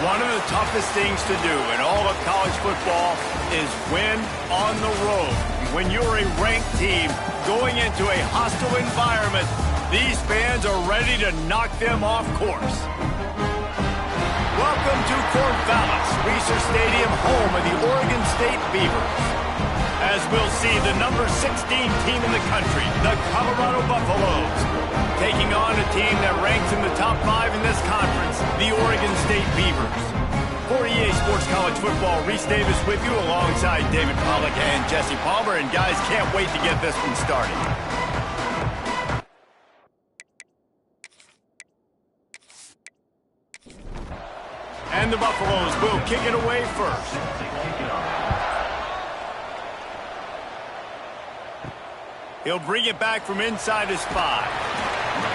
One of the toughest things to do in all of college football is win on the road. When you're a ranked team going into a hostile environment, these fans are ready to knock them off course. Welcome to Corvallis, Research Stadium, home of the Oregon State Beavers. As we'll see, the number 16 team in the country, the Colorado Buffaloes, taking on a team that ranks in the top 5 in this conference, the Oregon State Beavers. For EA Sports College Football, Reese Davis with you alongside David Pollack and Jesse Palmer. And guys, can't wait to get this one started. And the Buffaloes will kick it away first. He'll bring it back from inside his 5.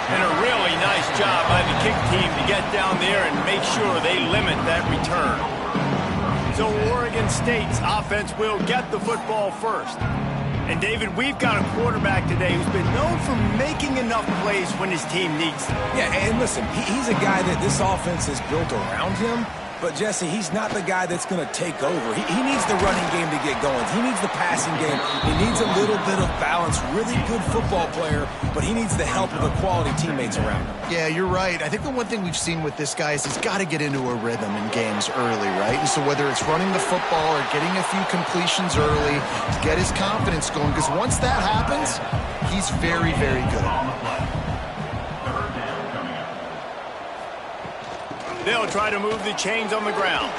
And a really nice job by the kick team to get down there and make sure they limit that return. So Oregon State's offense will get the football first. And David, we've got a quarterback today who's been known for making enough plays when his team needs them. Yeah, and listen, he's a guy that this offense is built around him. But, Jesse, he's not the guy that's going to take over. He needs the running game to get going. He needs the passing game. He needs a little bit of balance. Really good football player, but he needs the help of the quality teammates around him. Yeah, you're right. I think the one thing we've seen with this guy is he's got to get into a rhythm in games early, right? And so whether it's running the football or getting a few completions early to get his confidence going, because once that happens, he's very, very good. They'll try to move the chains on the ground.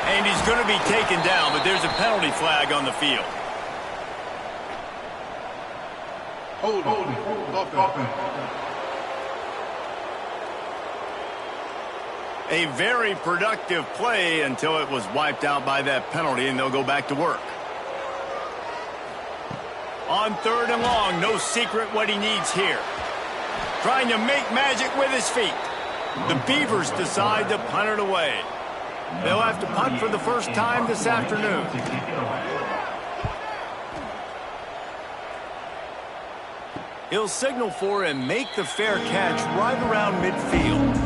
And he's going to be taken down, but there's a penalty flag on the field. A very productive play until it was wiped out by that penalty, and they'll go back to work. On 3rd and long, no secret what he needs here. Trying to make magic with his feet. The Beavers decide to punt it away. They'll have to punt for the first time this afternoon. He'll signal for and make the fair catch right around midfield.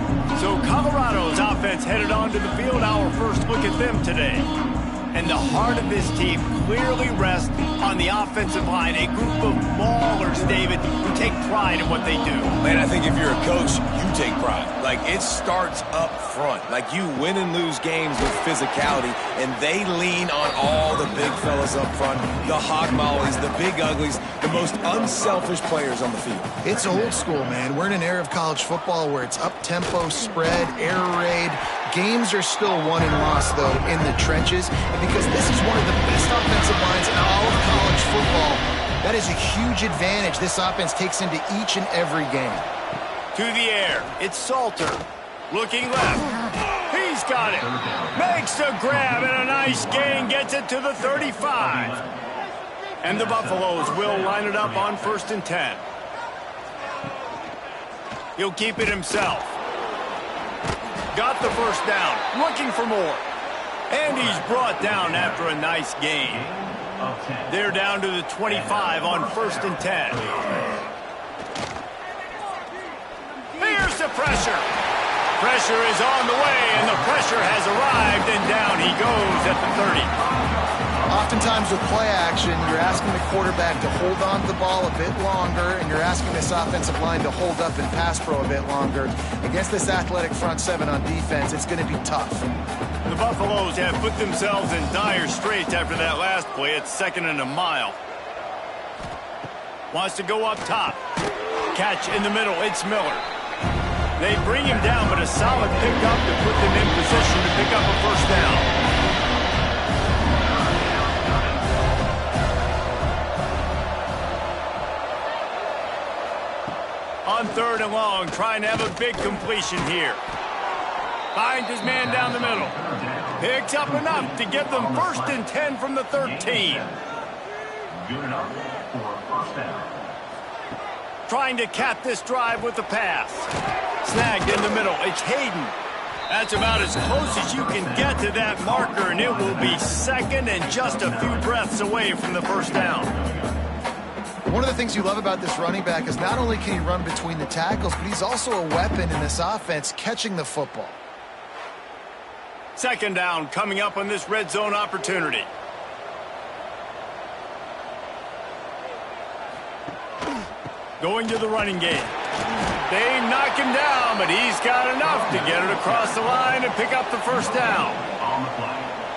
So Colorado's offense headed onto the field. Our first look at them today. And the heart of this team clearly rests on the offensive line. A group of ballers, David, who take pride in what they do. Man, I think if you're a coach, you take pride. Like, it starts up front. Like, you win and lose games with physicality, and they lean on all the big fellas up front, the hog mollies, the big uglies, the most unselfish players on the field. It's old school, man. We're in an era of college football where it's up-tempo, spread, air raid. Games are still won and lost, though, in the trenches. And because this is one of the best offensive lines in all of college football, that is a huge advantage this offense takes into each and every game. To the air, it's Salter. Looking left. He's got it. Makes the grab and a nice gain. Gets it to the 35. And the Buffaloes will line it up on 1st and 10. He'll keep it himself. Got the first down. Looking for more. And he's brought down after a nice gain. They're down to the 25 on 1st and 10. Here's the pressure. Pressure is on the way, and the pressure has arrived, and down he goes at the 30. Oftentimes with play action, you're asking the quarterback to hold on to the ball a bit longer, and you're asking this offensive line to hold up and pass pro a bit longer. Against this athletic front 7 on defense, it's going to be tough. The Buffaloes have put themselves in dire straits after that last play. It's 2nd and a mile. Wants to go up top. Catch in the middle. It's Miller. They bring him down, but a solid pickup to put them in position to pick up a first down. On 3rd and long, trying to have a big completion here. Finds his man down the middle. Picks up enough to give them 1st and 10 from the 13. Good enough for a first down. Trying to cap this drive with the pass. Snagged in the middle. It's Hayden. That's about as close as you can get to that marker, and it will be 2nd and just a few breaths away from the first down. One of the things you love about this running back is not only can he run between the tackles, but he's also a weapon in this offense catching the football. Second down coming up on this red zone opportunity. Going to the running game. They knock him down, but he's got enough to get it across the line and pick up the first down.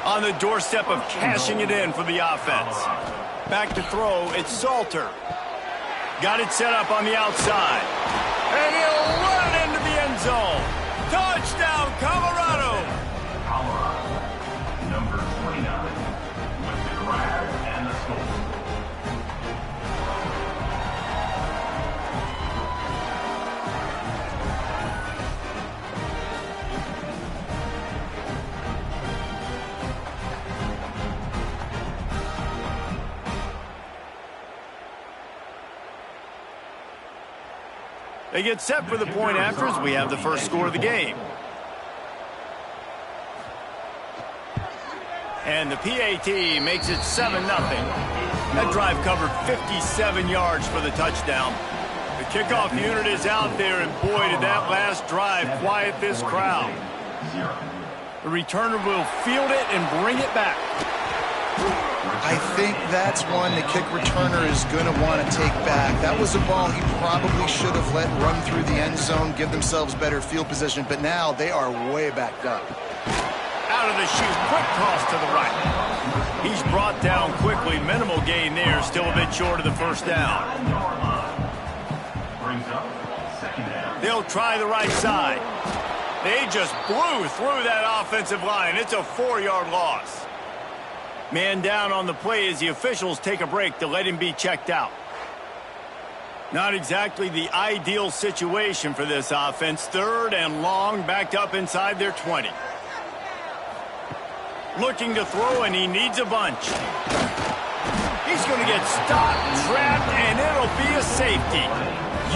On the doorstep of cashing it in for the offense. Back to throw, it's Salter. Got it set up on the outside. And he'll run it into the end zone. Touchdown, Colorado! Colorado, number 29, with the grab and the score. They get set for the point after as we have the first score of the game. And the PAT makes it 7-0. That drive covered 57 yards for the touchdown. The kickoff unit is out there, and boy, did that last drive quiet this crowd. The returner will field it and bring it back. I think that's one the kick returner is going to want to take back. That was a ball he probably should have let run through the end zone, give themselves better field position, but now they are way backed up. Out of the chute, quick toss to the right. He's brought down quickly. Minimal gain there, still a bit short of the first down. They'll try the right side. They just blew through that offensive line. It's a 4-yard loss. Man down on the play as the officials take a break to let him be checked out. Not exactly the ideal situation for this offense. Third and long, backed up inside their 20. Looking to throw, and he needs a bunch. He's going to get stopped, trapped, and it'll be a safety.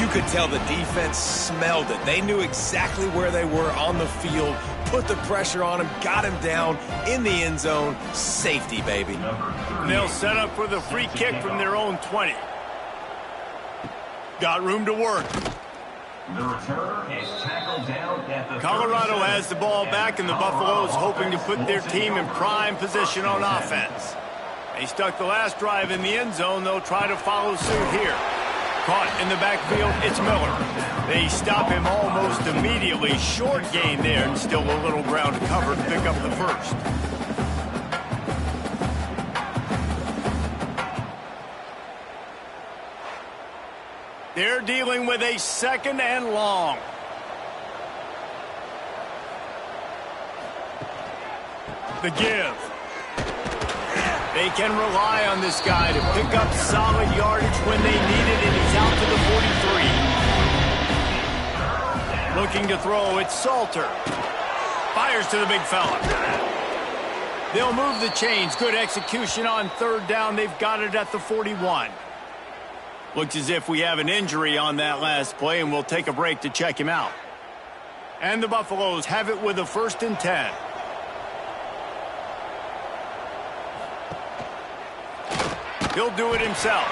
You could tell the defense smelled it. They knew exactly where they were on the field, put the pressure on him, got him down in the end zone. Safety, baby. And they'll set up for the free kick from their own 20. Got room to work. The return is tackled down at the Colorado has the ball back, and the Buffaloes hoping to put their team in prime position on offense. They stuck the last drive in the end zone. They'll try to follow suit here. Caught in the backfield, it's Miller. They stop him almost immediately. Short gain there, and still a little ground to cover to pick up the first. They're dealing with a second and long. The give. They can rely on this guy to pick up solid yardage when they need it, and he's out to the 43. Looking to throw, it's Salter. Fires to the big fella. They'll move the chains. Good execution on third down. They've got it at the 41. Looks as if we have an injury on that last play, and we'll take a break to check him out. And the Buffaloes have it with a 1st and 10. He'll do it himself.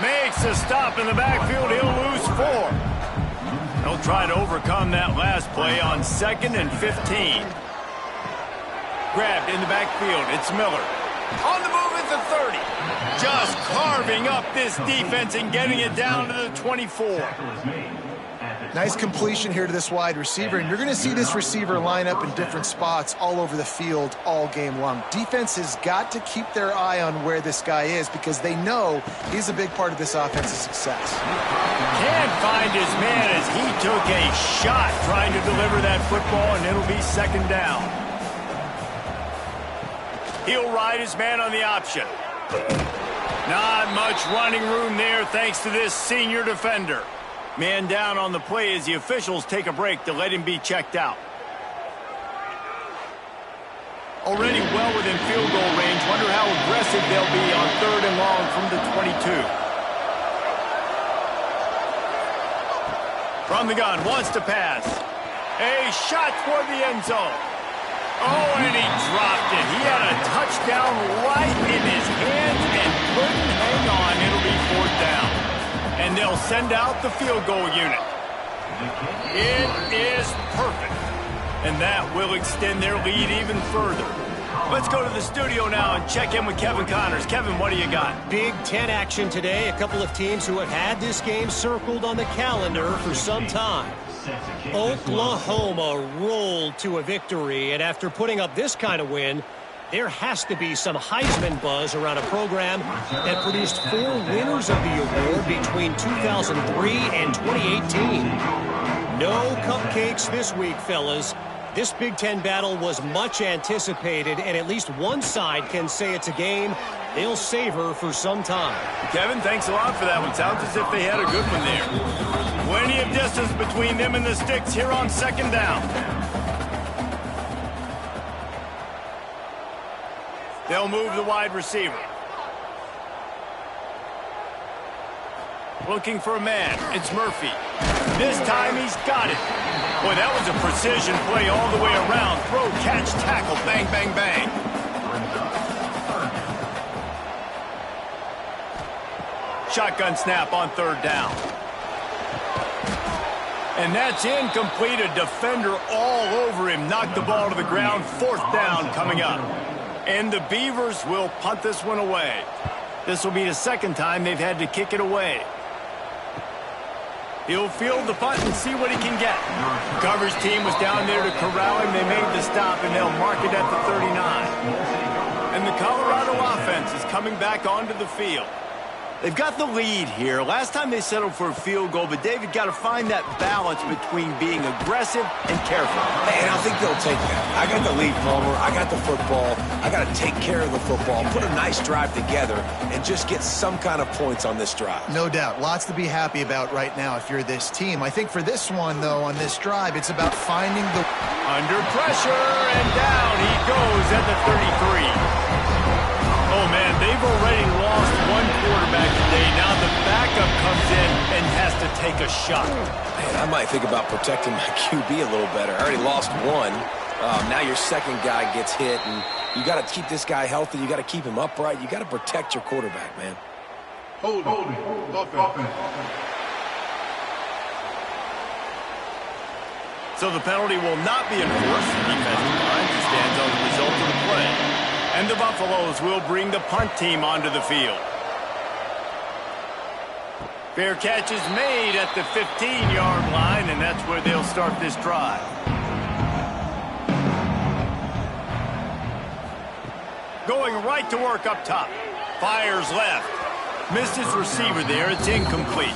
Makes a stop in the backfield. He'll lose 4. He'll try to overcome that last play on 2nd and 15. Grabbed in the backfield. It's Miller. On the move at the 30. Just carving up this defense and getting it down to the 24. Nice completion here to this wide receiver, and you're going to see this receiver line up in different spots all over the field all game long. Defense has got to keep their eye on where this guy is because they know he's a big part of this offense's success. Can't find his man as he took a shot trying to deliver that football, and it'll be 2nd down. He'll ride his man on the option. Not much running room there thanks to this senior defender. Man down on the play as the officials take a break to let him be checked out. Already well within field goal range. Wonder how aggressive they'll be on 3rd and long from the 22. From the gun, wants to pass. A shot toward the end zone. Oh, and he dropped it. He had a touchdown right in his hands and couldn't hang on. It'll be 4th down. And they'll send out the field goal unit. It is perfect. And that will extend their lead even further. Let's go to the studio now and check in with Kevin Connors. Kevin, what do you got? Big Ten action today. A couple of teams who have had this game circled on the calendar for some time. Oklahoma rolled to a victory, and after putting up this kind of win, there has to be some Heisman buzz around a program that produced 4 winners of the award between 2003 and 2018. No cupcakes this week, fellas. This Big Ten battle was much anticipated, and at least one side can say it's a game they'll savor for some time. Kevin, thanks a lot for that one. Sounds as if they had a good one there. Plenty of distance between them and the sticks here on second down. They'll move the wide receiver. Looking for a man. It's Murphy. This time he's got it. Boy, that was a precision play all the way around. Throw, catch, tackle, bang, bang, bang. Shotgun snap on third down. And that's incomplete. A defender all over him. Knocked the ball to the ground. Fourth down coming up. And the Beavers will punt this one away. This will be the second time they've had to kick it away. He'll field the punt and see what he can get. The coverage team was down there to corral him. They made the stop, and they'll mark it at the 39. And the Colorado offense is coming back onto the field. They've got the lead here. Last time they settled for a field goal, but David got to find that balance between being aggressive and careful. And I think they'll take that. I got the lead, Palmer. I got the football. I got to take care of the football, put a nice drive together, and just get some kind of points on this drive. No doubt. Lots to be happy about right now if you're this team. I think for this one, though, on this drive, it's about finding the... Under pressure, and down he goes at the 33. Oh, man, they've already lost one quarterback today. Now the backup comes in and has to take a shot. Man, I might think about protecting my QB a little better. I already lost one. Now your second guy gets hit, and you got to keep this guy healthy. You got to keep him upright. You got to protect your quarterback, man. Hold offense. So the penalty will not be enforced. The defensive line stands on the result of the play. And the Buffaloes will bring the punt team onto the field. Fair catch is made at the 15-yard line, and that's where they'll start this drive. Going right to work up top. Fires left. Missed his receiver there. It's incomplete.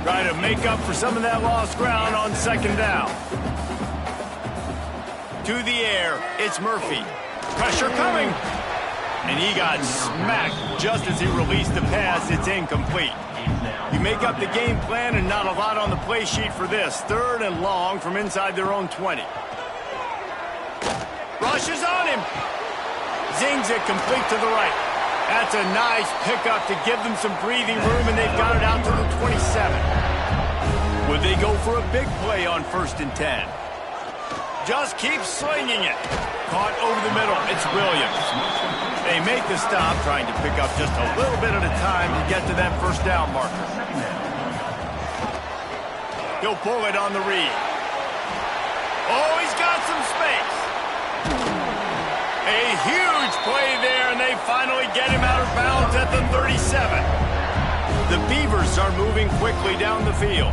Try to make up for some of that lost ground on second down. To the air, it's Murphy. Pressure coming. And he got smacked just as he released the pass. It's incomplete. You make up the game plan and not a lot on the play sheet for this. Third and long from inside their own 20. Rushes on him. Zings it complete to the right. That's a nice pickup to give them some breathing room, and they've got it out to the 27. Would they go for a big play on 1st and 10? Just keep slinging it. Caught over the middle. It's Williams. They make the stop, trying to pick up just a little bit at a time to get to that first down marker. He'll pull it on the read. Oh, he's got some space. A huge play there, and they finally get him out of bounds at the 37. The Beavers are moving quickly down the field.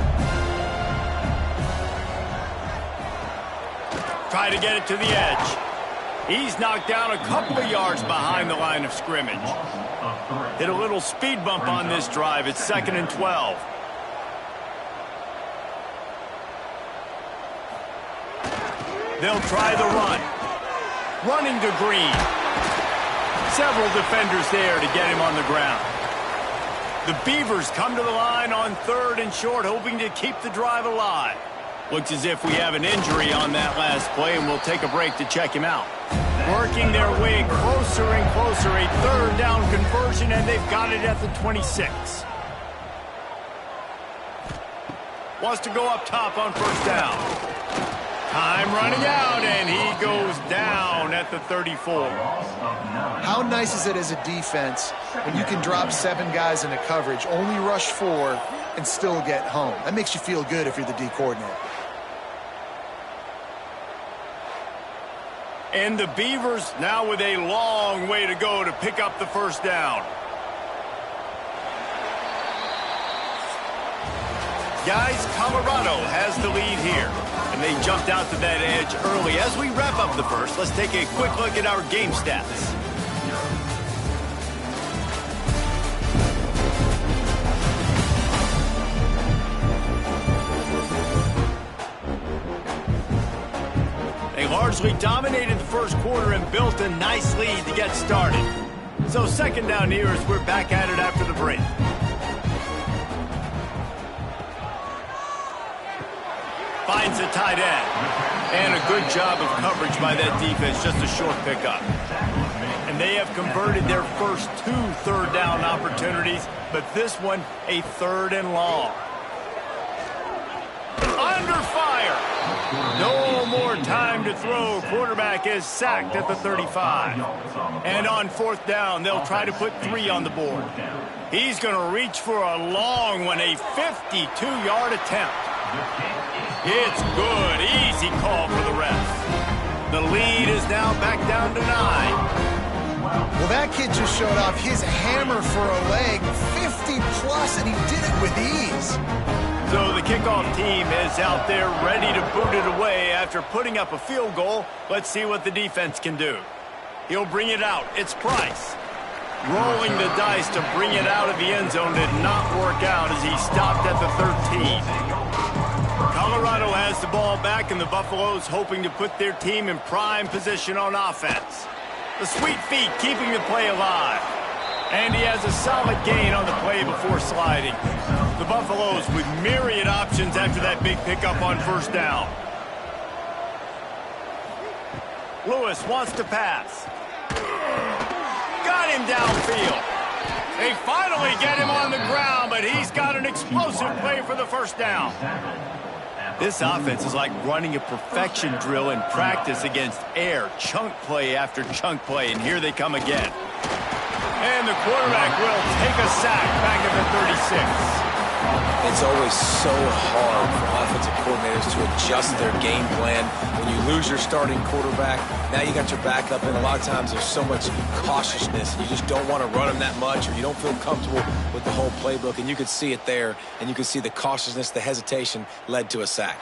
Try to get it to the edge. He's knocked down a couple of yards behind the line of scrimmage. Hit a little speed bump on this drive. It's 2nd and 12. They'll try the run. Running to Green. Several defenders there to get him on the ground. The Beavers come to the line on 3rd and short, hoping to keep the drive alive. Looks as if we have an injury on that last play, and we'll take a break to check him out. Working their way closer and closer. A 3rd down conversion, and they've got it at the 26. Wants to go up top on 1st down. Time running out, and he goes down at the 34. How nice is it as a defense when you can drop 7 guys into coverage, only rush 4, and still get home? That makes you feel good if you're the D coordinator. And the Beavers now with a long way to go to pick up the first down. Guys, Colorado has the lead here. And they jumped out to that edge early. As we wrap up the first, let's take a quick look at our game stats. They largely dominated the first quarter and built a nice lead to get started. So second down here as we're back at it after the break. Finds a tight end. And a good job of coverage by that defense, just a short pickup. And they have converted their first 2 third-down opportunities, but this one a 3rd and long. Under fire. No more time to throw. Quarterback is sacked at the 35. And on 4th down, they'll try to put 3 on the board. He's going to reach for a long one, a 52-yard attempt. It's good. Easy call for the ref. The lead is now back down to 9. Well, that kid just showed off his hammer for a leg, 50-plus, and he did it with ease. So the kickoff team is out there ready to boot it away after putting up a field goal. Let's see what the defense can do. He'll bring it out. It's Price. Rolling the dice to bring it out of the end zone did not work out as he stopped at the 13. Colorado has the ball back, and the Buffaloes hoping to put their team in prime position on offense. The sweet feet keeping the play alive. And he has a solid gain on the play before sliding. The Buffaloes with myriad options after that big pickup on 1st down. Lewis wants to pass. Got him downfield. They finally get him on the ground, but he's got an explosive play for the 1st down. This offense is like running a perfection drill in practice against air. Chunk play after chunk play, and here they come again. And the quarterback will take a sack back at the 36. It's always so hard for offensive coordinators to adjust their game plan. When you lose your starting quarterback, now you got your backup, and a lot of times there's so much cautiousness. You just don't want to run them that much, or you don't feel comfortable with the whole playbook, and you could see it there, and you could see the cautiousness, the hesitation led to a sack.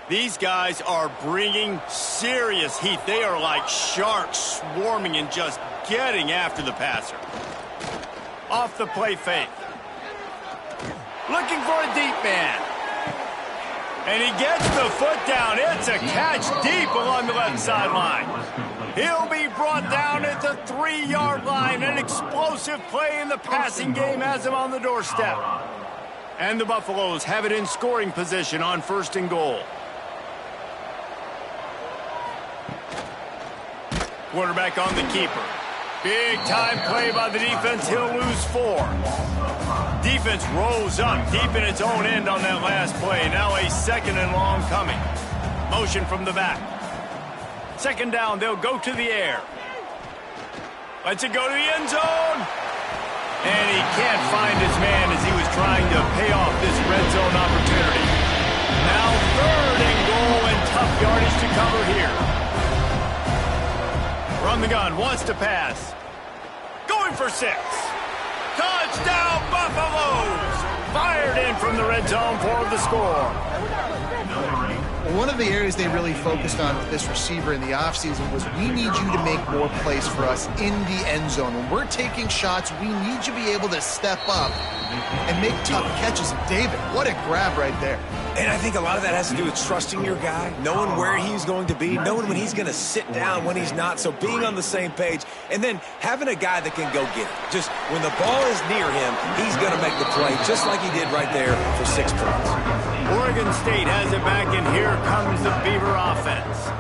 These guys are bringing serious heat. They are like sharks swarming and just getting after the passer. Off the play fake. Looking for a deep man. And he gets the foot down. It's a catch deep along the left sideline. He'll be brought down at the 3-yard line. An explosive play in the passing game has him on the doorstep. And the Buffaloes have it in scoring position on 1st and goal. Quarterback on the keeper. Big time play by the defense. He'll lose 4. Defense rolls up deep in its own end on that last play. Now a 2nd and long coming. Motion from the back. 2nd down, they'll go to the air. Lets it go to the end zone. And he can't find his man as he was trying to pay off this red zone opportunity. Now 3rd and goal and tough yardage to cover here. Run the gun, wants to pass. Going for 6. Touchdown, Buffaloes! Fired in from the red zone for the score. One of the areas they really focused on with this receiver in the offseason was we need you to make more plays for us in the end zone. When we're taking shots, we need you to be able to step up and make tough catches. David, what a grab right there. And I think a lot of that has to do with trusting your guy, knowing where he's going to be, knowing when he's going to sit down, when he's not, so being on the same page, and then having a guy that can go get it. Just when the ball is near him, he's going to make the play, just like he did right there for 6 points. Oregon State has it back, and here comes the Beaver offense.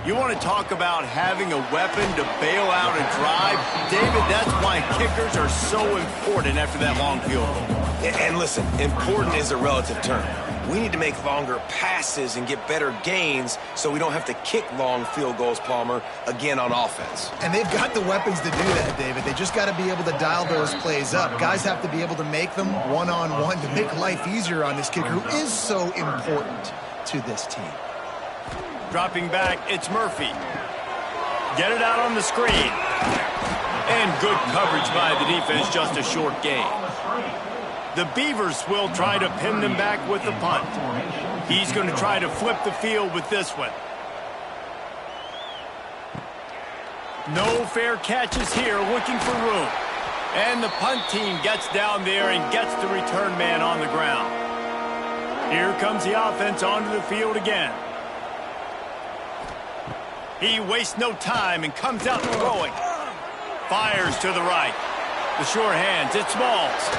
You want to talk about having a weapon to bail out a drive? David, that's why kickers are so important after that long field goal. And listen, important is a relative term. We need to make longer passes and get better gains so we don't have to kick long field goals, Palmer, again on offense. And they've got the weapons to do that, David. They just got to be able to dial those plays up. Guys have to be able to make them one-on-one to make life easier on this kicker who is so important to this team. Dropping back, it's Murphy. Get it out on the screen. And good coverage by the defense, just a short gain. The Beavers will try to pin them back with the punt. He's going to try to flip the field with this one. No fair catches here, looking for room. And the punt team gets down there and gets the return man on the ground. Here comes the offense onto the field again. He wastes no time and comes out throwing. Fires to the right. The sure hands, it's Smalls.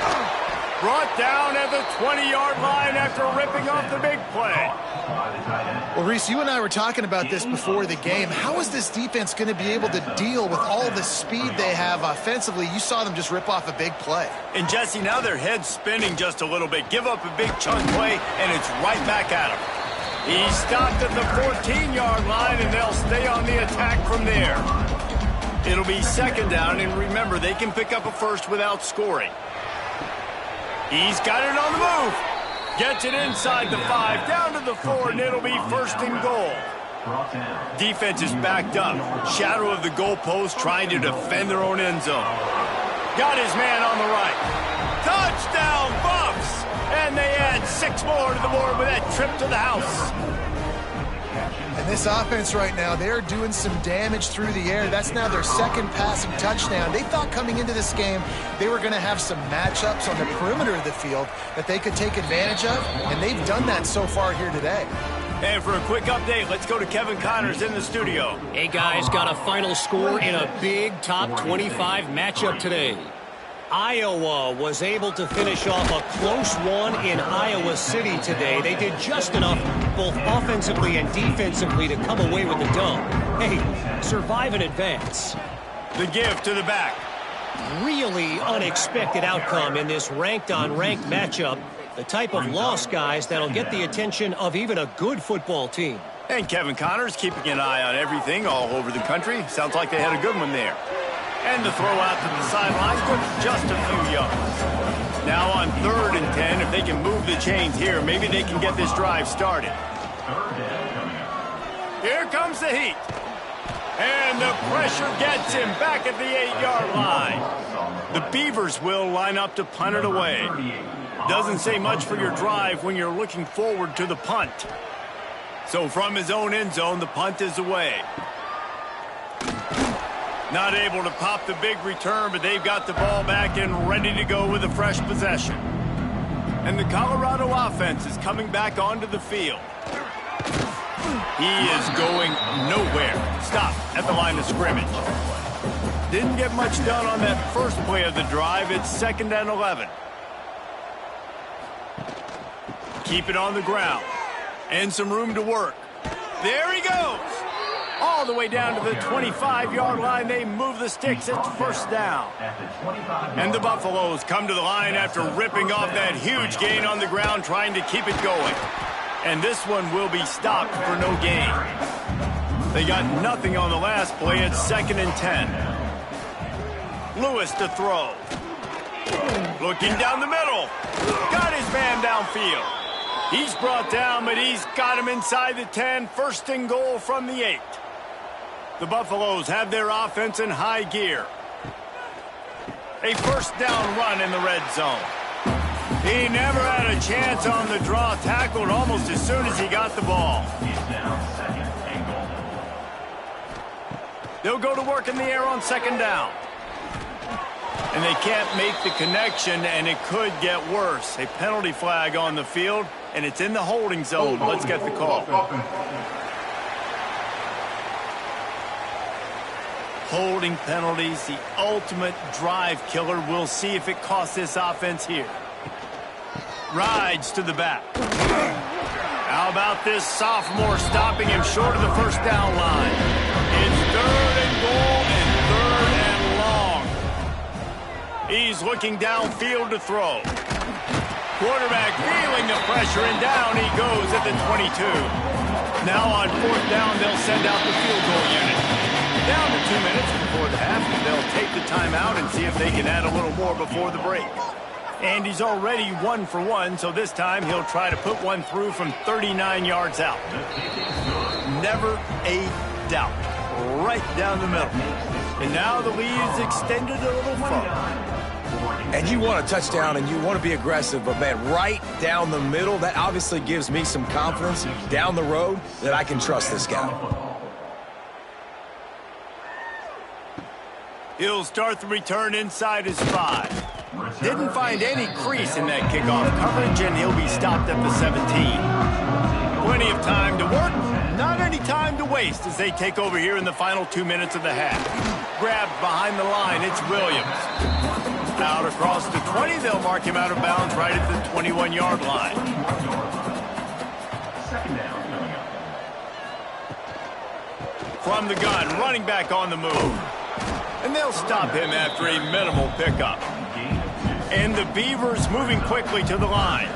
Brought down at the 20-yard line after ripping off the big play. Well, Reese, you and I were talking about this before the game. How is this defense going to be able to deal with all the speed they have offensively? You saw them just rip off a big play. And, Jesse, now their head's spinning just a little bit. Give up a big chunk play, and it's right back at him. He stopped at the 14-yard line, and they'll stay on the attack from there. It'll be second down, and remember, they can pick up a first without scoring. He's got it on the move. Gets it inside the 5, down to the 4, and it'll be first and goal. Defense is backed up. Shadow of the goalpost trying to defend their own end zone. Got his man on the right. Touchdown, Buffs! And they add 6 more to the board with that trip to the house. And this offense right now, they're doing some damage through the air. That's now their second passing touchdown. They thought coming into this game they were going to have some matchups on the perimeter of the field that they could take advantage of, and they've done that so far here today. And for a quick update, let's go to Kevin Connors in the studio. Hey, guys, got a final score in a big top 25 matchup today. Iowa was able to finish off a close one in Iowa City today. They did just enough, both offensively and defensively, to come away with the dub. Hey, survive and advance. The give to the back. Really unexpected outcome in this ranked-on-ranked matchup. The type of loss, guys, that'll get the attention of even a good football team. And Kevin Connors keeping an eye on everything all over the country. Sounds like they had a good one there. And the throw out to the sideline, good, just a few yards. Now on 3rd and 10, if they can move the chains here, maybe they can get this drive started. Here comes the heat. And the pressure gets him back at the 8-yard line. The Beavers will line up to punt it away. Doesn't say much for your drive when you're looking forward to the punt. So from his own end zone, the punt is away. Not able to pop the big return, but they've got the ball back and ready to go with a fresh possession. And the Colorado offense is coming back onto the field. He is going nowhere. Stop at the line of scrimmage. Didn't get much done on that first play of the drive. It's 2nd and 11. Keep it on the ground. And some room to work. There he goes. All the way down to the 25-yard line. They move the sticks. It's first down. And the Buffaloes come to the line after ripping off that huge gain on the ground, trying to keep it going. And this one will be stopped for no gain. They got nothing on the last play. It's 2nd and 10. Lewis to throw. Looking down the middle. Got his man downfield. He's brought down, but he's got him inside the 10. First and goal from the 8. The Buffaloes have their offense in high gear. A first down run in the red zone. He never had a chance on the draw. Tackled almost as soon as he got the ball. They'll go to work in the air on 2nd down. And they can't make the connection, and it could get worse. A penalty flag on the field, and it's in the holding zone. Let's get the call. Holding penalties, the ultimate drive killer. We'll see if it costs this offense here. Rides to the back. How about this sophomore stopping him short of the first down line? It's 3rd and goal and 3rd and long. He's looking downfield to throw. Quarterback feeling the pressure, and down he goes at the 22. Now on 4th down, they'll send out the field goal unit. Down to 2 minutes before the half, they'll take the timeout and see if they can add a little more before the break. And he's already 1 for 1, so this time he'll try to put one through from 39 yards out. Never a doubt. right down the middle. And now the lead is extended a little further. And you want a touchdown and you want to be aggressive, but man, right down the middle, that obviously gives me some confidence down the road that I can trust this guy. He'll start the return inside his 5. Didn't find any crease in that kickoff coverage, and he'll be stopped at the 17. Plenty of time to work, not any time to waste as they take over here in the final 2 minutes of the half. Grabbed behind the line, it's Williams. Out across the 20, they'll mark him out of bounds right at the 21-yard line. From the gun, running back on the move. And they'll stop him after a minimal pickup. And the Beavers moving quickly to the line.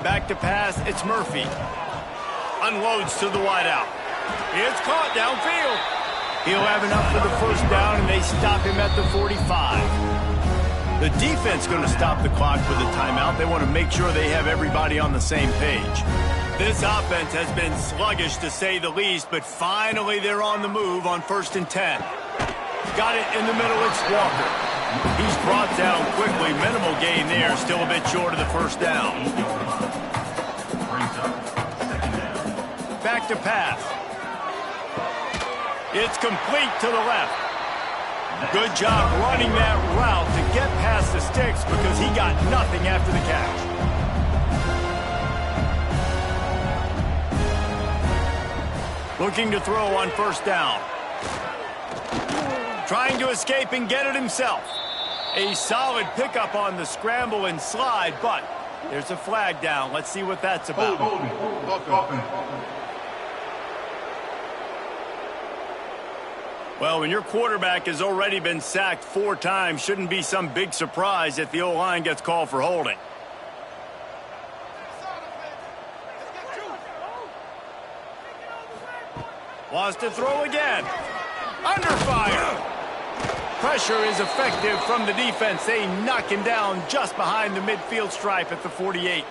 Back to pass, it's Murphy. Unloads to the wideout. It's caught downfield. He'll have enough for the first down, and they stop him at the 45. The defense going to stop the clock with a timeout. They want to make sure they have everybody on the same page. This offense has been sluggish, to say the least, but finally they're on the move on 1st and 10. Got it in the middle, it's Walker. He's brought down quickly. Minimal gain there, still a bit short of the first down. Back to pass. It's complete to the left. Good job running that route to get past the sticks because he got nothing after the catch. Looking to throw on 1st down. Trying to escape and get it himself. A solid pickup on the scramble and slide, but there's a flag down. Let's see what that's about. Well, when your quarterback has already been sacked 4 times, shouldn't be some big surprise if the O-line gets called for holding. Wants to throw again. Under fire. Pressure is effective from the defense. They knock him down just behind the midfield stripe at the 48.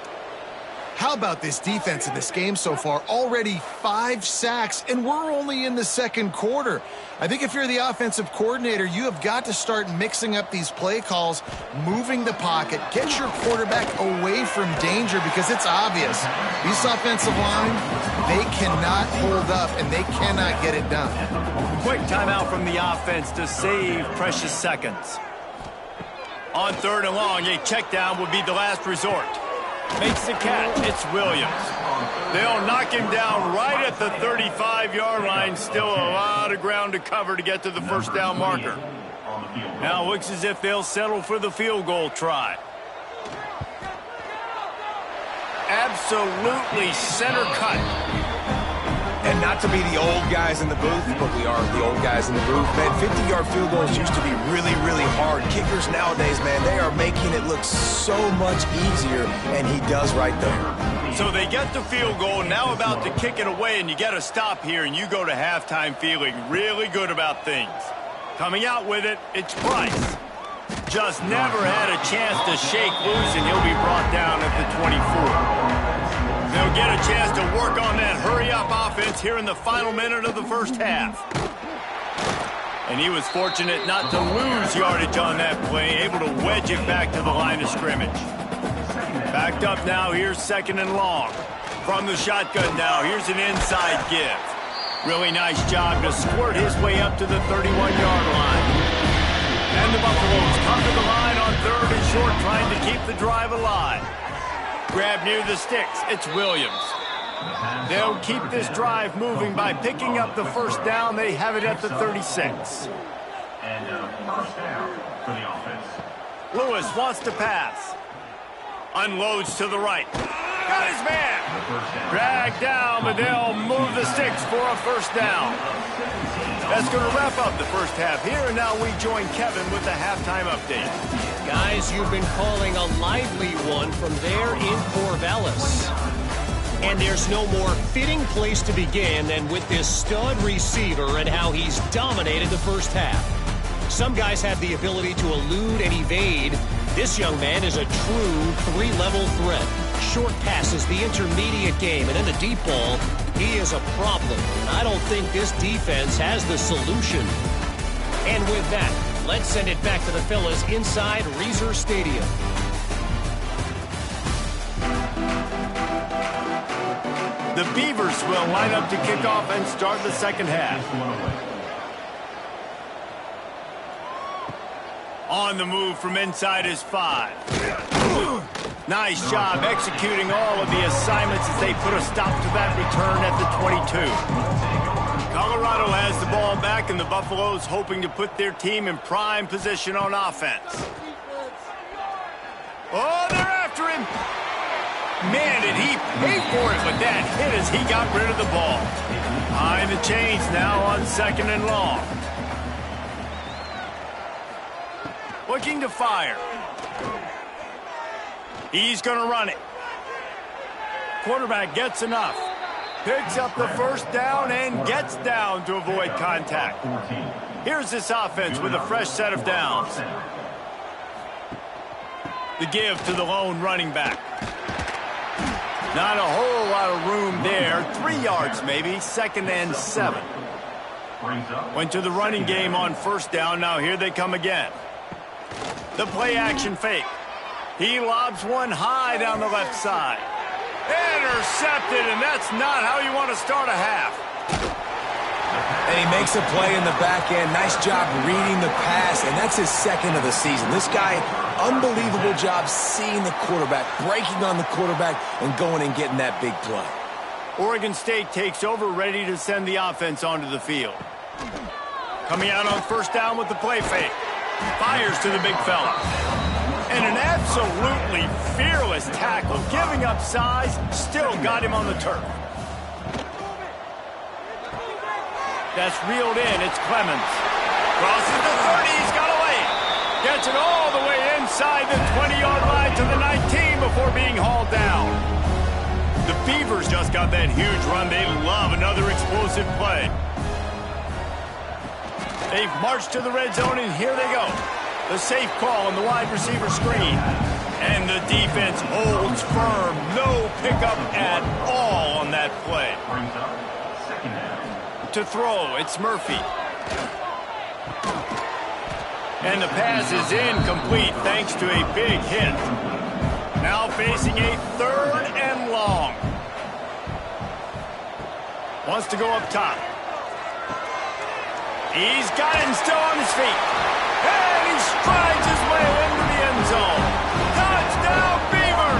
How about this defense in this game so far? Already 5 sacks, and we're only in the 2nd quarter. I think if you're the offensive coordinator, you have got to start mixing up these play calls, moving the pocket, get your quarterback away from danger because it's obvious. This offensive line, they cannot hold up, and they cannot get it done. Quick timeout from the offense to save precious seconds. On 3rd and long, a check down would be the last resort. Makes the catch. It's Williams. They'll knock him down right at the 35-yard line. Still a lot of ground to cover to get to the first down marker. Now it looks as if they'll settle for the field goal try. Absolutely center cut. And not to be the old guys in the booth, but we are the old guys in the booth. Man, 50-yard field goals used to be really, really hard. Kickers nowadays, man, they are making it look so much easier, and he does right there. So they get the field goal, now about to kick it away, and you get a stop here, and you go to halftime feeling really good about things. Coming out with it, it's Price. Just never had a chance to shake loose, and he'll be brought down at the 24. They'll get a chance to work on that hurry-up offense here in the final minute of the first half. And he was fortunate not to lose yardage on that play, able to wedge it back to the line of scrimmage. Backed up now, here's 2nd and long. From the shotgun now, here's an inside give. Really nice job to squirt his way up to the 31-yard line. And the Buffaloes come to the line on 3rd and short, trying to keep the drive alive. Grab near the sticks, it's Williams. They'll keep this drive moving by picking up the first down. They have it at the 36. And first down for the offense. Lewis wants to pass. Unloads to the right. Got his man. Dragged down, but they'll move the sticks for a first down. That's going to wrap up the first half here, and now we join Kevin with the halftime update. Guys, you've been calling a lively one from there in Corvallis. And there's no more fitting place to begin than with this stud receiver and how he's dominated the first half. Some guys have the ability to elude and evade. This young man is a true 3-level threat. Short passes, the intermediate game, and then the deep ball. He is a problem, and I don't think this defense has the solution. And with that, let's send it back to the fellas inside Reser Stadium. The Beavers will line up to kick off and start the second half. On the move from inside his 5. Nice job executing all of the assignments as they put a stop to that return at the 22. Colorado has the ball back, and the Buffaloes hoping to put their team in prime position on offense. Oh, they're after him. Man, did he pay for it with that hit as he got rid of the ball. Behind the chains now on 2nd and long. Looking to fire. He's going to run it. Quarterback gets enough. Picks up the first down and gets down to avoid contact. Here's this offense with a fresh set of downs. The give to the lone running back. Not a whole lot of room there. 3 yards maybe. 2nd and 7. Went to the running game on first down. Now here they come again. The play action fake. He lobs one high down the left side. Intercepted, and that's not how you want to start a half. And he makes a play in the back end. Nice job reading the pass, and that's his 2nd of the season. This guy, unbelievable job seeing the quarterback, breaking on the quarterback, and going and getting that big play. Oregon State takes over, ready to send the offense onto the field. Coming out on first down with the play fake. Fires to the big fella. And an absolutely fearless tackle, giving up size, still got him on the turf. That's reeled in. It's Clemens. Crosses the 30. He's got away. Gets it all the way inside the 20-yard line to the 19 before being hauled down. The Beavers just got that huge run. They love another explosive play. They've marched to the red zone, and here they go. The safe call on the wide receiver screen. And the defense holds firm. No pickup at all on that play. To throw, it's Murphy. And the pass is incomplete thanks to a big hit. Now facing a 3rd and long. Wants to go up top. He's got it and still on his feet. And he strides his way into the end zone. Touchdown, Beaver!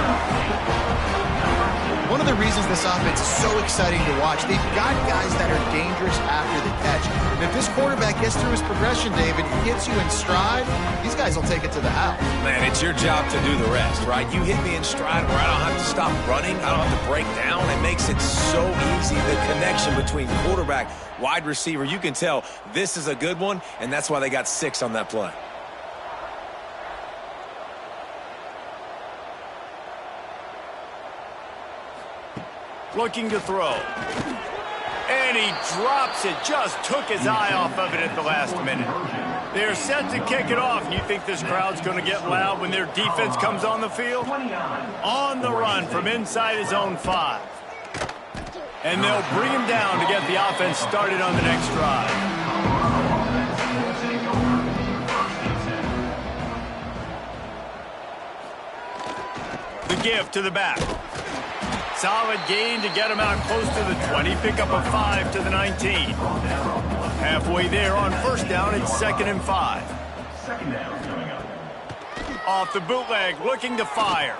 One of the reasons this offense is so exciting to watch, they've got guys that are dangerous after the catch. And if this quarterback gets through his progression, David, hits you in stride, these guys will take it to the house. Man, it's your job to do the rest, right? You hit me in stride where I don't have to stop running. I don't have to break down. It makes it so easy. The connection between quarterback, wide receiver, you can tell this is a good one, and that's why they got 6 on that play. Looking to throw. And he drops it. Just took his eye off of it at the last minute. They're set to kick it off. You think this crowd's going to get loud when their defense comes on the field? On the run from inside his own 5. And they'll bring him down to get the offense started on the next drive. The give to the back. Solid gain to get him out close to the 20. Pick up a 5 to the 19. Halfway there on first down, it's 2nd and 5. Off the bootleg, looking to fire.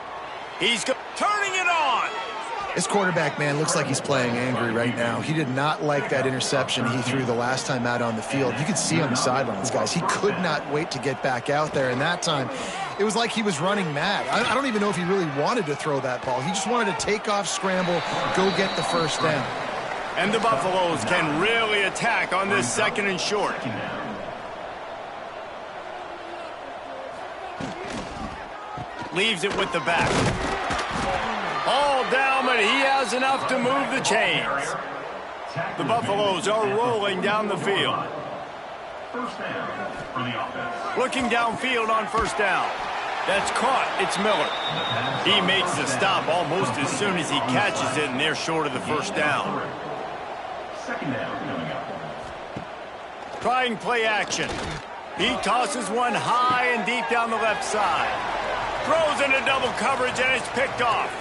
He's turning it on. This quarterback, man, looks like he's playing angry right now. He did not like that interception he threw the last time out on the field. You could see on the sidelines, guys. He could not wait to get back out there, and that time it was like he was running mad. I don't even know if he really wanted to throw that ball. He just wanted to take off, scramble, go get the first down. And the Buffaloes can really attack on this 2nd and short. Leaves it with the back. All down, but he has enough to move the chains. The Buffaloes are rolling down the field. Looking downfield on first down. That's caught. It's Miller. He makes the stop almost as soon as he catches it, and they're short of the first down. second down coming up. Trying play action. He tosses one high and deep down the left side. Throws into double coverage, and it's picked off.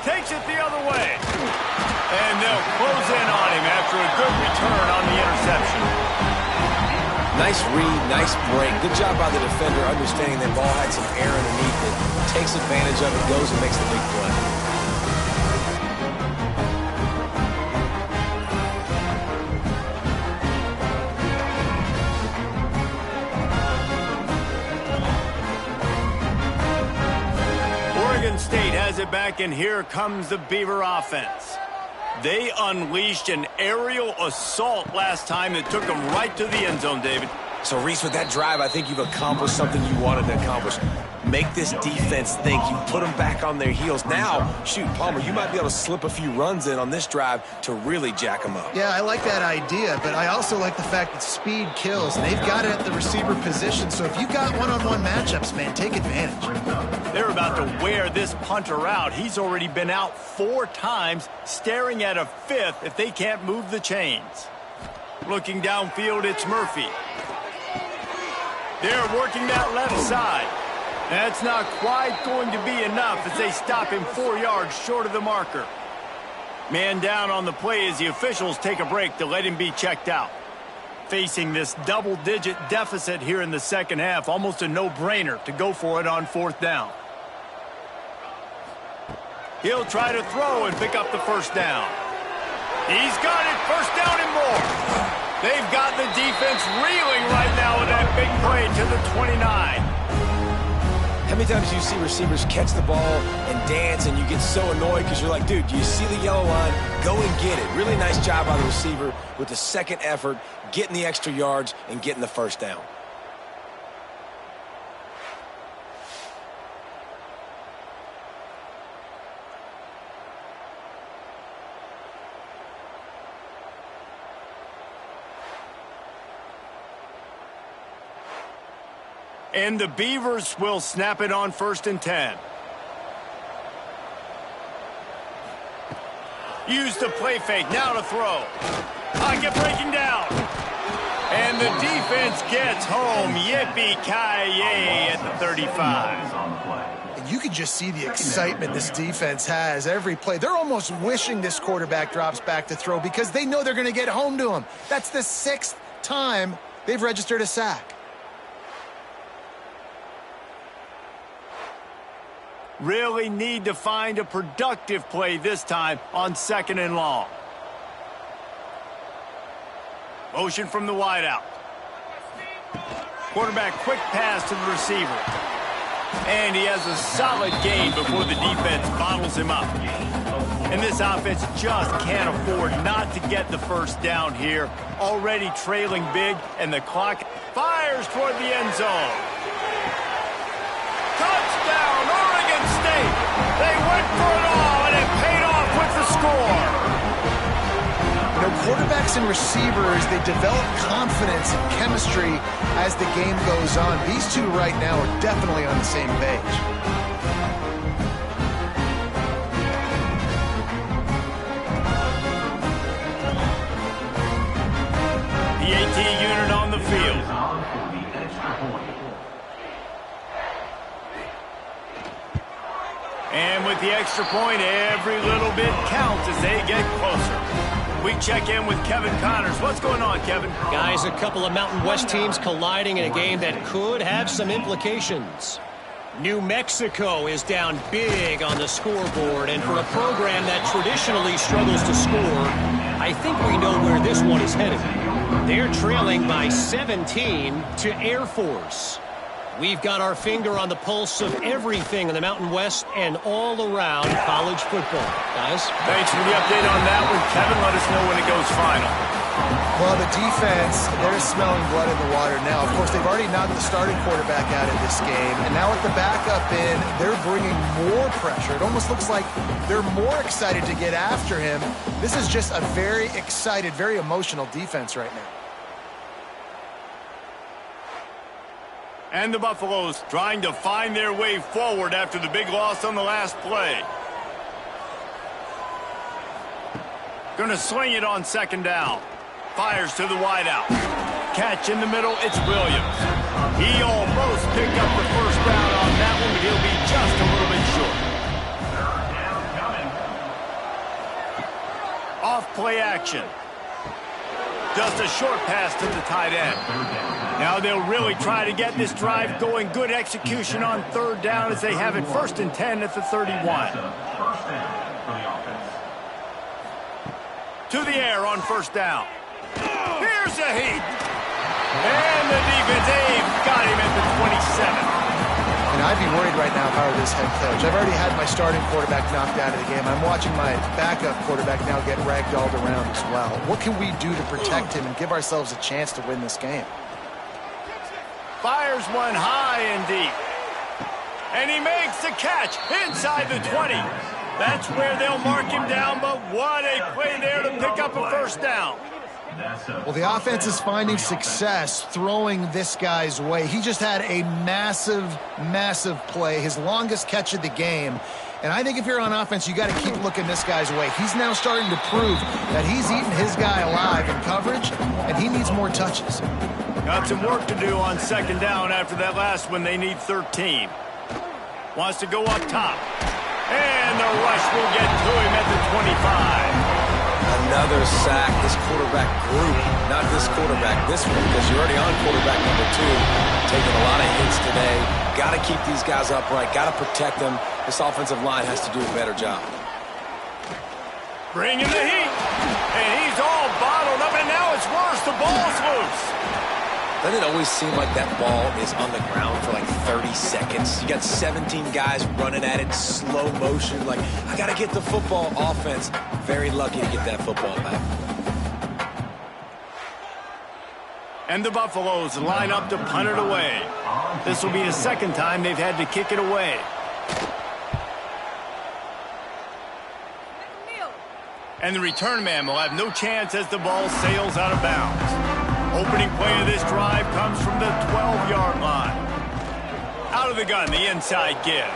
Takes it the other way. And they'll close in on him after a good return on the interception. Nice read, nice break. Good job by the defender understanding that ball had some air underneath it. Takes advantage of it, goes and makes the big play. Oregon State has it back, and here comes the Beaver offense. They unleashed an aerial assault last time that took them right to the end zone, David. So, Reese, with that drive, I think you've accomplished something you wanted to accomplish. Make this defense think. You put them back on their heels. Now, shoot, Palmer, you might be able to slip a few runs in on this drive to really jack them up. Yeah, I like that idea, but I also like the fact that speed kills. They've got it at the receiver position, so if you got one-on-one matchups, man, take advantage. They're about to wear this punter out. He's already been out 4 times, staring at a 5th if they can't move the chains. Looking downfield, it's Murphy. They're working that left side. That's not quite going to be enough as they stop him 4 yards short of the marker. Man down on the play as the officials take a break to let him be checked out. Facing this double-digit deficit here in the second half, almost a no-brainer to go for it on 4th down. He'll try to throw and pick up the first down. He's got it, first down and more. They've got the defense reeling right now with that big play to the 29. How many times do you see receivers catch the ball and dance and you get so annoyed because you're like, dude, do you see the yellow line? Go and get it. Really nice job by the receiver with the second effort, getting the extra yards and getting the first down. And the Beavers will snap it on 1st and 10. Use the play fake, now to throw. Pocket breaking down. And the defense gets home. Yippee-ki-yay at the 35. And you can just see the excitement this defense has every play. They're almost wishing this quarterback drops back to throw because they know they're going to get home to him. That's the 6th time they've registered a sack. Really need to find a productive play this time on 2nd and long. Motion from the wideout. Quarterback quick pass to the receiver. And he has a solid gain before the defense bottles him up. And this offense just can't afford not to get the first down here. Already trailing big, and the clock fires toward the end zone. Touchdown, Oregon State! They went for it all, and it paid off with the score. You know, quarterbacks and receivers, they develop confidence and chemistry as the game goes on. These two right now are definitely on the same page. The AT unit on the field. And with the extra point, every little bit counts as they get closer. We check in with Kevin Connors. What's going on, Kevin? Guys, a couple of Mountain West teams colliding in a game that could have some implications. New Mexico is down big on the scoreboard, and for a program that traditionally struggles to score, I think we know where this one is headed. They're trailing by 17 to Air Force. We've got our finger on the pulse of everything in the Mountain West and all around college football. Guys? Thanks for the update on that one, Kevin. Let us know when it goes final. Well, the defense, they're smelling blood in the water now. Of course, they've already knocked the starting quarterback out of this game. And now with the backup in, they're bringing more pressure. It almost looks like they're more excited to get after him. This is just a very excited, very emotional defense right now. And the Buffaloes trying to find their way forward after the big loss on the last play. Gonna sling it on second down. Fires to the wideout. Catch in the middle, it's Williams. He almost picked up the first down on that one, but he'll be just a little bit short. Off play action. Just a short pass to the tight end. Now they'll really try to get this drive going. Good execution on third down as they have it 1st and 10 at the 31. To the air on first down. Here's a heat. And the defense, they've got him at the 27. And I'd be worried right now if I were this head coach. I've already had my starting quarterback knocked out of the game. I'm watching my backup quarterback now get ragdolled around as well. What can we do to protect him and give ourselves a chance to win this game? Fires one high and deep. And he makes the catch inside the 20. That's where they'll mark him down, but what a play there to pick up a first down. Well, the offense is finding success throwing this guy's way. He just had a massive, massive play, his longest catch of the game. And I think if you're on offense, you got to keep looking this guy's way. He's now starting to prove that he's eating his guy alive in coverage, and he needs more touches. Got some work to do on second down after that last one. They need 13. Wants to go up top. And the rush will get to him at the 25. Another sack. This quarterback group, not this quarterback, this one, because you're already on quarterback number 2. Taking a lot of hits today. Got to keep these guys upright. Got to protect them. This offensive line has to do a better job. Bringing the heat. And he's all bottled up, and now it's worse. The ball's loose. Doesn't it always seem like that ball is on the ground for like 30 seconds? You got 17 guys running at it, slow motion. Like, I got to get the football. Offense, very lucky to get that football back. And the Buffaloes line up to punt it away. This will be the second time they've had to kick it away. And the return man will have no chance as the ball sails out of bounds. Opening play of this drive comes from the 12-yard line. Out of the gun, the inside give.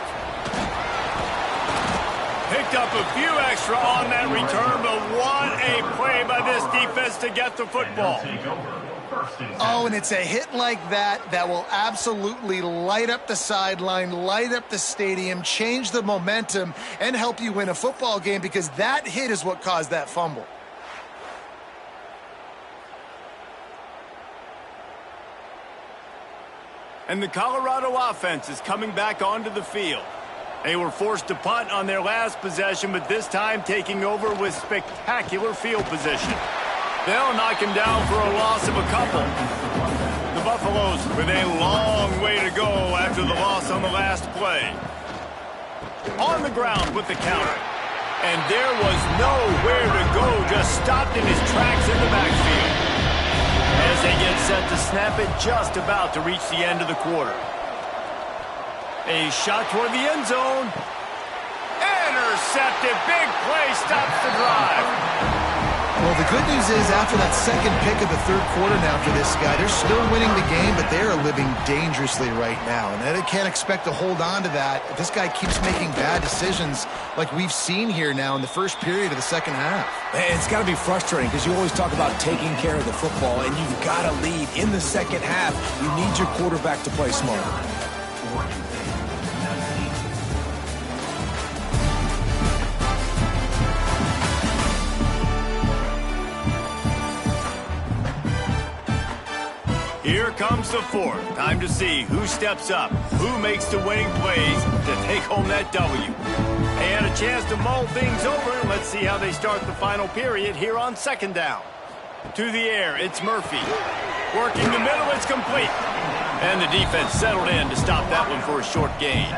Picked up a few extra on that return, but what a play by this defense to get the football. Oh, and it's a hit like that that will absolutely light up the sideline, light up the stadium, change the momentum, and help you win a football game, because that hit is what caused that fumble. And the Colorado offense is coming back onto the field. They were forced to punt on their last possession, but this time taking over with spectacular field position. They'll knock him down for a loss of a couple. The Buffaloes with a long way to go after the loss on the last play. On the ground with the counter. And there was nowhere to go, just stopped in his tracks in the backfield. As they get set to snap it, just about to reach the end of the quarter. A shot toward the end zone. Intercepted. Big play stops the drive. Well, the good news is after that second pick of the third quarter now for this guy, they're still winning the game, but they are living dangerously right now. And they can't expect to hold on to that if this guy keeps making bad decisions like we've seen here now in the first period of the second half. Man, it's got to be frustrating because you always talk about taking care of the football, and you've got to lead in the second half. You need your quarterback to play smarter. Here comes the fourth. Time to see who steps up, who makes the winning plays to take home that W. They had a chance to mull things over, and let's see how they start the final period here on second down. To the air, it's Murphy. Working the middle, it's complete. And the defense settled in to stop that one for a short gain.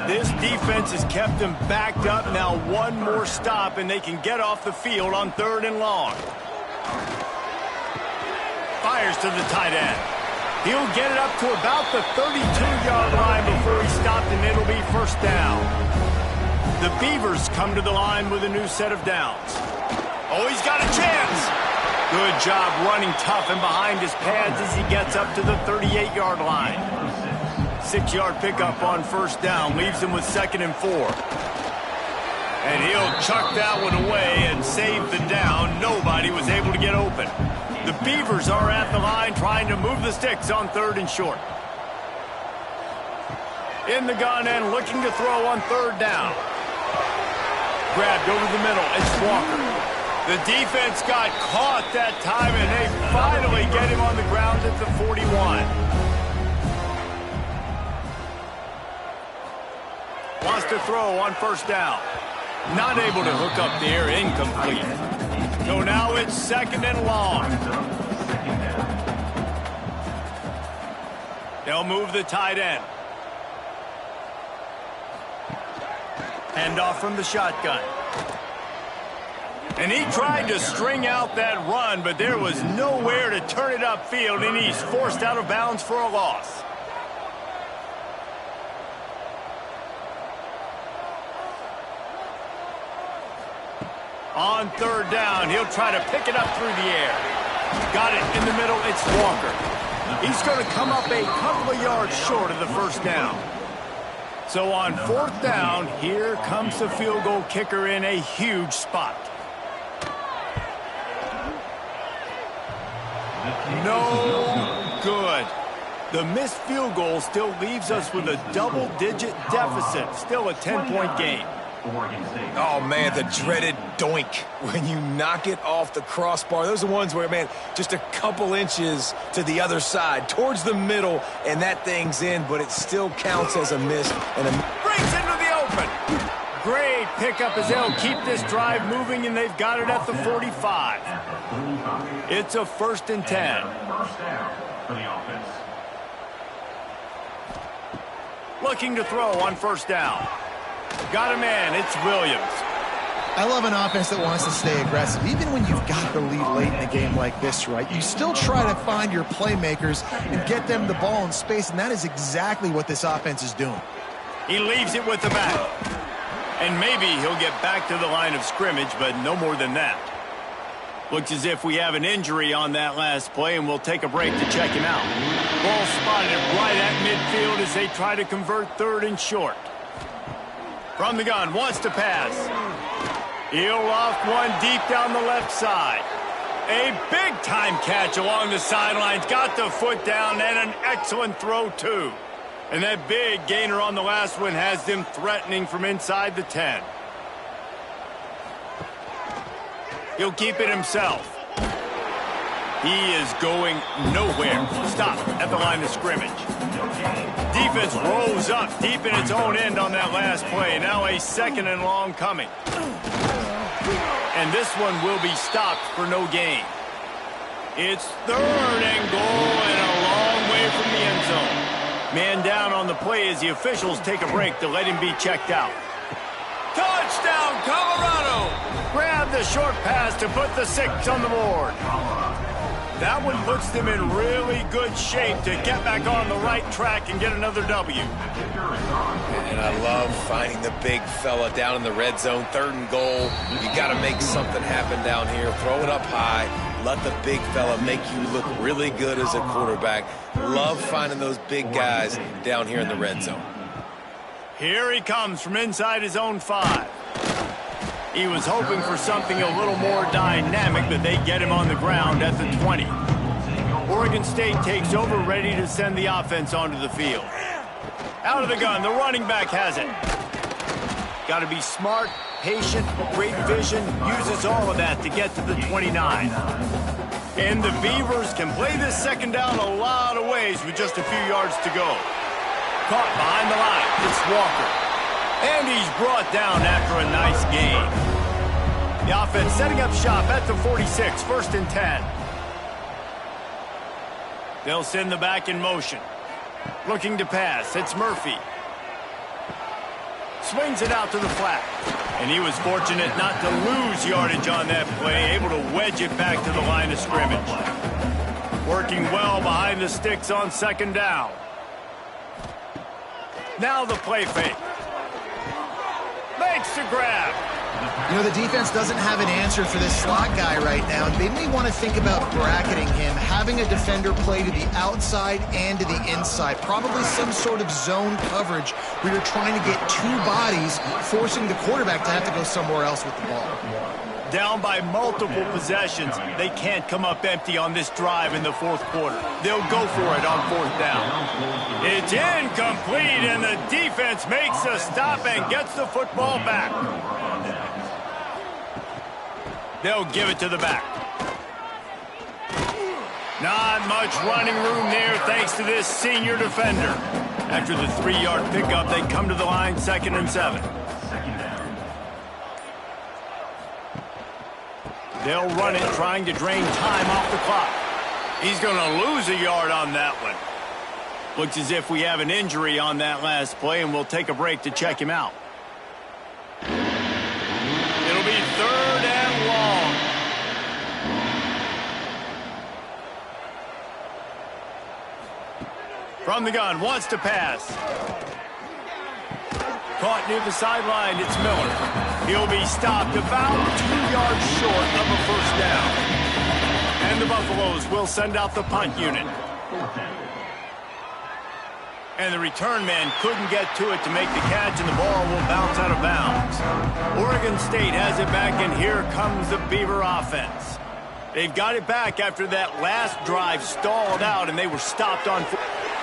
This defense has kept them backed up. Now one more stop, and they can get off the field on 3rd and long. Fires to the tight end. He'll get it up to about the 32-yard line before he stopped, and it'll be first down. The Beavers come to the line with a new set of downs. Oh, he's got a chance. Good job running tough and behind his pads as he gets up to the 38-yard line. 6-yard pickup on first down leaves him with 2nd and 4. And he'll chuck that one away and save the down. Nobody was able to get open. The Beavers are at the line trying to move the sticks on 3rd and short. In the gun and looking to throw on 3rd down. Grabbed over the middle. It's Walker. The defense got caught that time, and they finally get him on the ground at the 41. Wants to throw on 1st down. Not able to hook up there. Incomplete. So now it's 2nd and long. They'll move the tight end. Hand off from the shotgun. And he tried to string out that run, but there was nowhere to turn it upfield, and he's forced out of bounds for a loss. On 3rd down, he'll try to pick it up through the air. Got it in the middle, it's Walker. He's going to come up a couple of yards short of the 1st down. So on 4th down, here comes the field goal kicker in a huge spot. No good. The missed field goal still leaves us with a double-digit deficit. Still a 10-point game. Oh, man, the dreaded doink when you knock it off the crossbar. Those are the ones where, man, just a couple inches to the other side, towards the middle, and that thing's in, but it still counts as a miss. And breaks into the open. Great pickup as they'll keep this drive moving, and they've got it at the 45. It's a 1st and 10. Looking to throw on 1st down. Got a man, it's Williams. I love an offense that wants to stay aggressive. Even when you've got the lead late in the game like this, right, you still try to find your playmakers and get them the ball in space, and that is exactly what this offense is doing. He leaves it with the back. And maybe he'll get back to the line of scrimmage, but no more than that. Looks as if we have an injury on that last play, and we'll take a break to check him out. Ball spotted right at midfield as they try to convert 3rd and short. From the gun, wants to pass. He'll loft one deep down the left side. A big-time catch along the sidelines. Got the foot down, and an excellent throw, too. And that big gainer on the last one has them threatening from inside the 10. He'll keep it himself. He is going nowhere. Stop at the line of scrimmage. Defense rose up deep in its own end on that last play. Now a 2nd and long coming. And this one will be stopped for no gain. It's 3rd and goal and a long way from the end zone. Man down on the play as the officials take a break to let him be checked out. Touchdown, Colorado! Grab the short pass to put the 6 on the board. That one puts them in really good shape to get back on the right track and get another W. And I love finding the big fella down in the red zone, 3rd and goal. You got to make something happen down here. Throw it up high. Let the big fella make you look really good as a quarterback. Love finding those big guys down here in the red zone. Here he comes from inside his own 5. He was hoping for something a little more dynamic, but they get him on the ground at the 20. Oregon State takes over, ready to send the offense onto the field. Out of the gun, the running back has it. Got to be smart, patient, great vision, uses all of that to get to the 29. And the Beavers can play this 2nd down a lot of ways with just a few yards to go. Caught behind the line, it's Walker. And he's brought down after a nice gain. The offense setting up shop at the 46, 1st and 10. They'll send the back in motion. Looking to pass, it's Murphy. Swings it out to the flat. And he was fortunate not to lose yardage on that play, able to wedge it back to the line of scrimmage. Working well behind the sticks on 2nd down. Now the play fake. Makes the grab. You know, the defense doesn't have an answer for this slot guy right now. They may want to think about bracketing him, having a defender play to the outside and to the inside. Probably some sort of zone coverage where you're trying to get two bodies, forcing the quarterback to have to go somewhere else with the ball. Down by multiple possessions, they can't come up empty on this drive in the fourth quarter. They'll go for it on fourth down. It's incomplete, and the defense makes a stop and gets the football back. They'll give it to the back. Not much running room there thanks to this senior defender. After the 3-yard pickup, they come to the line 2nd and 7. They'll run it, trying to drain time off the clock. He's going to lose a yard on that one. Looks as if we have an injury on that last play, and we'll take a break to check him out. It'll be 3rd and long. From the gun, wants to pass. Caught near the sideline, it's Miller. He'll be stopped about 2 yards short of a first down. And the Buffaloes will send out the punt unit. And the return man couldn't get to it to make the catch, and the ball will bounce out of bounds. Oregon State has it back, and here comes the Beaver offense. They've got it back after that last drive stalled out, and they were stopped on...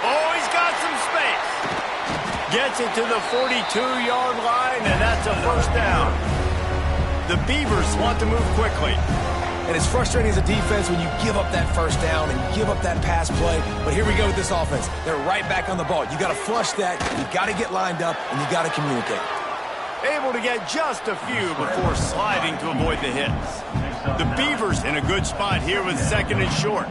Oh, he's got some space. Gets it to the 42-yard line, and that's a first down. The Beavers want to move quickly. And it's frustrating as a defense when you give up that first down and give up that pass play. But here we go with this offense. They're right back on the ball. You got to flush that. You got to get lined up, and you got to communicate. Able to get just a few before sliding to avoid the hits. The Beavers in a good spot here with 2nd and short.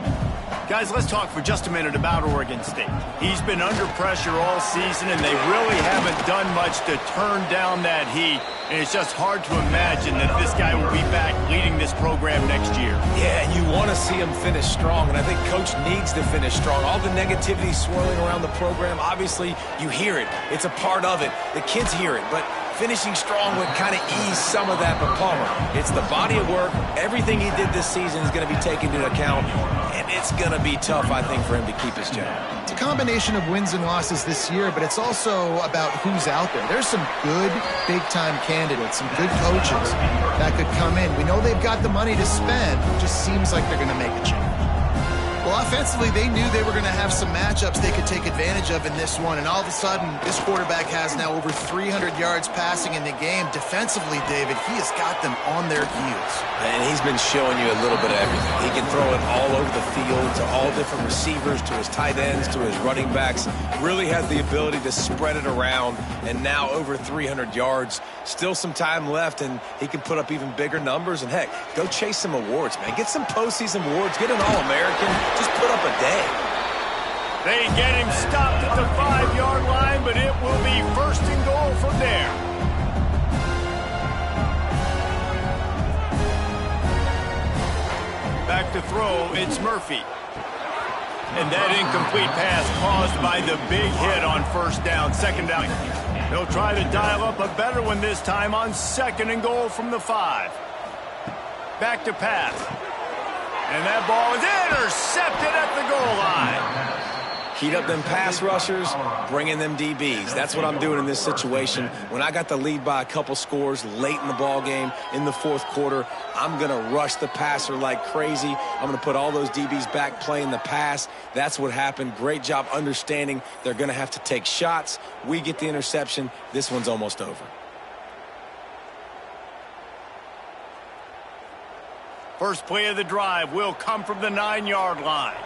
Guys, let's talk for just a minute about Oregon State. He's been under pressure all season, and they really haven't done much to turn down that heat. And it's just hard to imagine that this guy will be back leading this program next year. Yeah, and you want to see him finish strong, and I think Coach needs to finish strong. All the negativity swirling around the program, obviously, you hear it. It's a part of it. The kids hear it, but finishing strong would kind of ease some of that. But Palmer, it's the body of work. Everything he did this season is going to be taken into account, and it's going to be tough, I think, for him to keep his job. It's a combination of wins and losses this year, but it's also about who's out there. There's some good big-time candidates, some good coaches that could come in. We know they've got the money to spend. It just seems like they're going to make a change. Well, offensively, they knew they were going to have some matchups they could take advantage of in this one, and all of a sudden, this quarterback has now over 300 yards passing in the game. Defensively, David, he has got them on their heels. And he's been showing you a little bit of everything. He can throw it all over the field to all different receivers, to his tight ends, to his running backs. Really has the ability to spread it around, and now over 300 yards. Still some time left, and he can put up even bigger numbers. And, heck, go chase some awards, man. Get some postseason awards. Get an All-American. Just put up a day. They get him stopped at the 5-yard line, but it will be 1st and goal from there. Back to throw, it's Murphy. And that incomplete pass caused by the big hit on first down, 2nd down. They'll try to dial up a better one this time on 2nd and goal from the 5. Back to pass. And that ball is intercepted at the goal line. Heat up them pass rushers, bring in them DBs. That's what I'm doing in this situation. When I got the lead by a couple scores late in the ball game in the fourth quarter, I'm going to rush the passer like crazy. I'm going to put all those DBs back playing the pass. That's what happened. Great job understanding they're going to have to take shots. We get the interception. This one's almost over. First play of the drive will come from the 9-yard line.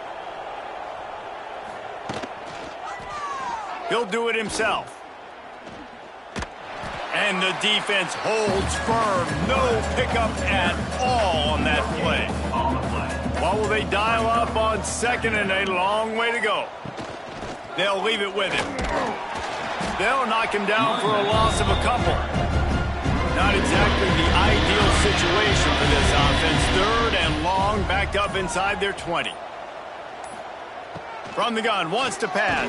He'll do it himself. And the defense holds firm. No pickup at all on that play. What will they dial up on 2nd and a long way to go? They'll leave it with him. They'll knock him down for a loss of a couple. Not exactly the ideal situation for this offense. 3rd and long, backed up inside their 20. From the gun, wants to pass.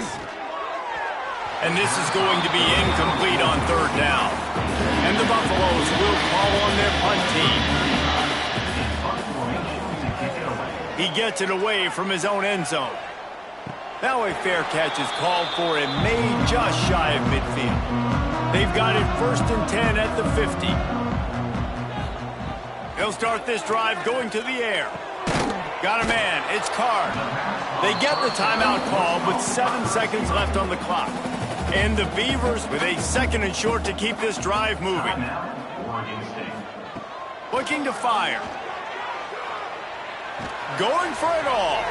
And this is going to be incomplete on 3rd down. And the Buffaloes will call on their punt team. He gets it away from his own end zone. Now a fair catch is called for and made just shy of midfield. They've got it 1st and 10 at the 50. He'll start this drive going to the air. Got a man. It's Card. They get the timeout call with 7 seconds left on the clock. And the Beavers with a 2nd and short to keep this drive moving. Looking to fire. Going for it all.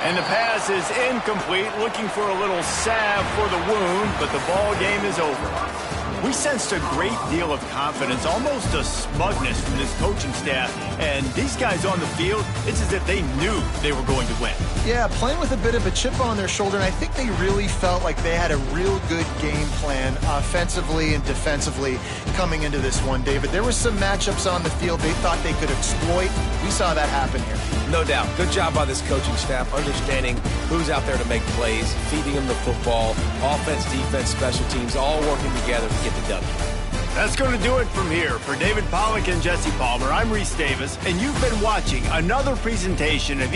And the pass is incomplete, looking for a little salve for the wound, but the ball game is over. We sensed a great deal of confidence, almost a smugness from this coaching staff. And these guys on the field, it's as if they knew they were going to win. Yeah, playing with a bit of a chip on their shoulder, and I think they really felt like they had a real good game plan offensively and defensively coming into this one, David. There were some matchups on the field they thought they could exploit. We saw that happen here. No doubt. Good job by this coaching staff, understanding who's out there to make plays, feeding them the football, offense, defense, special teams, all working together to get the W. That's going to do it from here. For David Pollack and Jesse Palmer, I'm Reese Davis, and you've been watching another presentation of